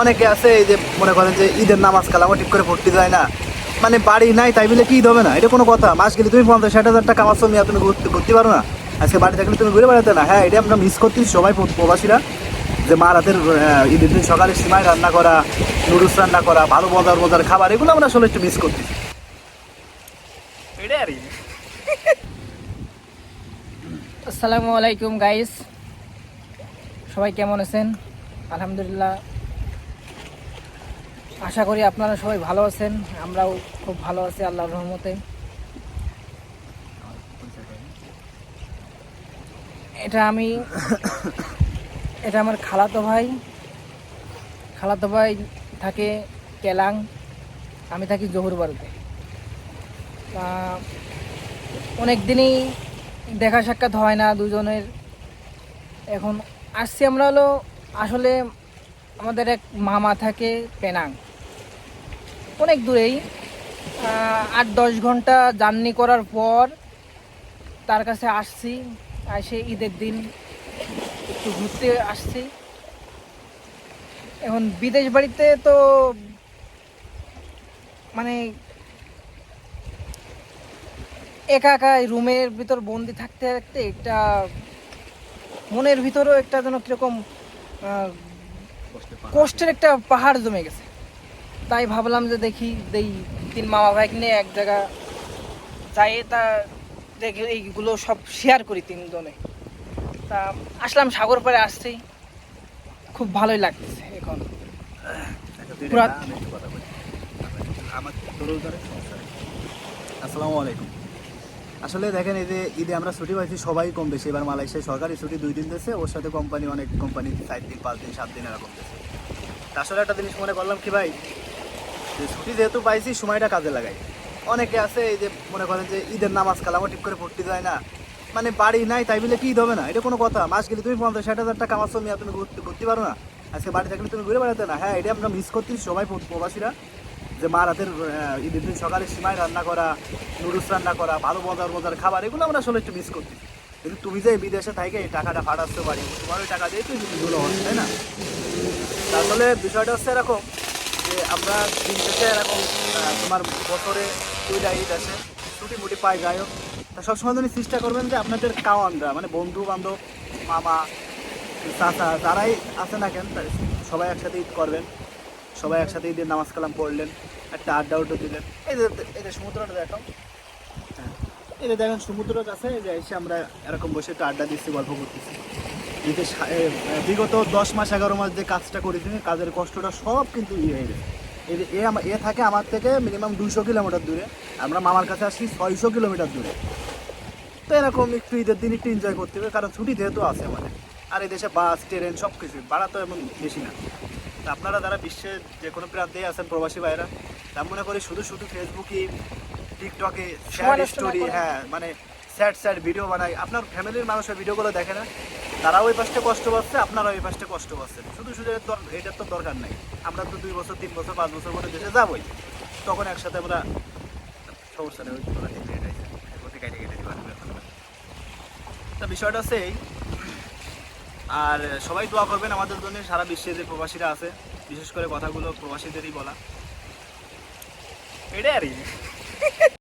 অনেকে আছে এই যে মনে করেন যে ঈদের নামাজ কালামও ঠিক করে পড়তে যায় না, মানে বাড়ি নাই তাই বলে কি ঈদ হবে না? এটা কোনো কথা? মাস গেলে তুমি 50-60 হাজার টাকা কামাচ্ছ, মিয়া তুমি ঘুরতে পারো না? আজকে বাড়ি থাকলে তুমি ঘুরে বেড়াতে না? হ্যাঁ, এটা আমরা মিস করতেছি সবাই প্রবাসীরা, যে মা রাতের ঈদের দিন সকালে সিমাই রান্না করা, নুডলস রান্না করা, ভালো মজার মজার খাবার, এগুলো আমরা আসলে একটু মিস করতেছি। এটাই আর কি। আসসালামু আলাইকুম গাইস, সবাই কেমন আছেন? আলহামদুলিল্লাহ, আশা করি আপনারা সবাই ভালো আছেন। আমরাও খুব ভালো আছি আল্লাহর রহমতে। এটা আমার খালাতো ভাই থাকে কেলাং, আমি থাকি জহুরবাড়িতে। অনেক দিনই দেখা সাক্ষাৎ হয় না দুজনের। এখন আসছি আমরা আসলে আমাদের এক মামা থাকে পেনাং, অনেক দূরেই, 8-10 ঘন্টা জার্নি করার পর তার কাছে আসছি। এসে ঈদের দিন একটু ঘুরতে আসছি। এখন বিদেশ বাড়িতে তো মানে একা একা রুমের ভিতর বন্দি থাকতে থাকতে একটা মনের ভিতরেও একটা যেন কিরকম কষ্টের একটা পাহাড় জমে গেছে। তাই ভাবলাম যে দেখি 3 মামা ভাই নিয়ে এক জায়গা যাই, তা দেখি এইগুলো সব শেয়ার করি 3 জনে। তা আসলাম, সাগর পাড়ে আসছি, খুব ভালোই লাগতেছে এখন। আসসালামু আলাইকুম। আসলে দেখেন, এই যে ঈদে আমরা ছুটি পাইছি সবাই কম বেশি। এবার মালয়েশিয়ায় সরকারি ছুটি 2 দিন দিয়েছে, ওর সাথে অনেক কোম্পানি 4 দিন 5 দিন 7 দিন এরকম দিয়েছে। তা আসলে একটা জিনিস মনে করলাম কি ভাই, যে ছুটি যেহেতু পাইছি সময়টা কাজে লাগাই। অনেকে আছে এই যে মনে করেন যে ঈদের নামাজ কালামও ঠিক করে পড়তে যায় না, মানে বাড়ি নাই তাই বলে কি ঈদ হবে না? এটা কোনো কথা? মাস গেলে তুমি 50-60 হাজার টাকা কামাচ্ছ, মিয়া তুমি ঘুরতে পারো না? আজকে বাড়ি থাকলে তুমি ঘুরে বেড়াতে না? হ্যাঁ, এটা আমরা মিস করতেছি সবাই প্রবাসীরা, যে মা রাতের ঈদের দিন সকালে সিমাই রান্না করা, নুডলস রান্না করা, ভালো মজার মজার খাবার, এগুলো আমরা আসলে একটু মিস করতেছি। কিন্তু তুমি যে বিদেশে থাকে এই টাকাটা ফাটাচ্ছ বাড়ি, তোমার ওই টাকা দিয়ে তুই এগুলো হচ্ছে, তাই না? আসলে বিষয়টা হচ্ছে এরকম, যে আমরা দিন শেষে এরকম তোমার বছরে 2টা ঈদ আসে, ছুটি মুটি পাই, যাই হোক। তা সবসময় তুমি চেষ্টা করবেন যে আপনাদের কাওয়ানরা, মানে বন্ধু বান্ধব, মামা চাচা যারাই আছে না কেন, সবাই একসাথে ঈদ করবেন। সবাই একসাথে ঈদের নামাজ কালাম পড়লেন, একটা আড্ডা উড্ডা দিলেন। এই যে সমুদ্রটা দেখো, হ্যাঁ, এই যে দেখেন সমুদ্রের কাছে এই যে এসে আমরা এরকম বসে একটু আড্ডা দিচ্ছি, গল্প করতেছি। বিগত 10 মাস 11 মাস যে কাজটা করেছি, কাজের কষ্টটা সব কিন্তু হয়ে গেছে। এ থাকে আমার থেকে মিনিমাম 200 কিলোমিটার দূরে, আমরা মামার কাছে আসি 600 কিলোমিটার দূরে। তো এরকম একটু ঈদের দিন একটু এনজয় করতে হবে, কারণ ছুটি যেহেতু আছে আমাদের। আর এই দেশে বাস ট্রেন সব কিছু ভাড়া তো এমন বেশি না। তা আপনারা যারা বিশ্বের যে কোনো প্রান্তেই আছেন প্রবাসী ভাইরা, তা মনে করি শুধু ফেসবুকে টিকটকে স্যাড স্টোরি, হ্যাঁ মানে স্যাড ভিডিও বানাই, আপনার ফ্যামিলির মানুষের ভিডিওগুলো দেখে না? তারাও ওই পাশটা কষ্ট পাচ্ছে, আপনারাও ওই পাশটা কষ্ট পাচ্ছেন। শুধু এটার তো দরকার নাই। আমরা তো 2 বছর 3 বছর 5 বছর করে দেশে যাবোই, তখন একসাথে আমরা সমস্যা নেই। তা বিষয়টা হচ্ছে এই। আর সবাই দোয়া করবেন আমাদের জন্য, সারা বিশ্বে যে প্রবাসীরা আছে, বিশেষ করে কথাগুলো প্রবাসীদেরই বলা, এটাই আর কি।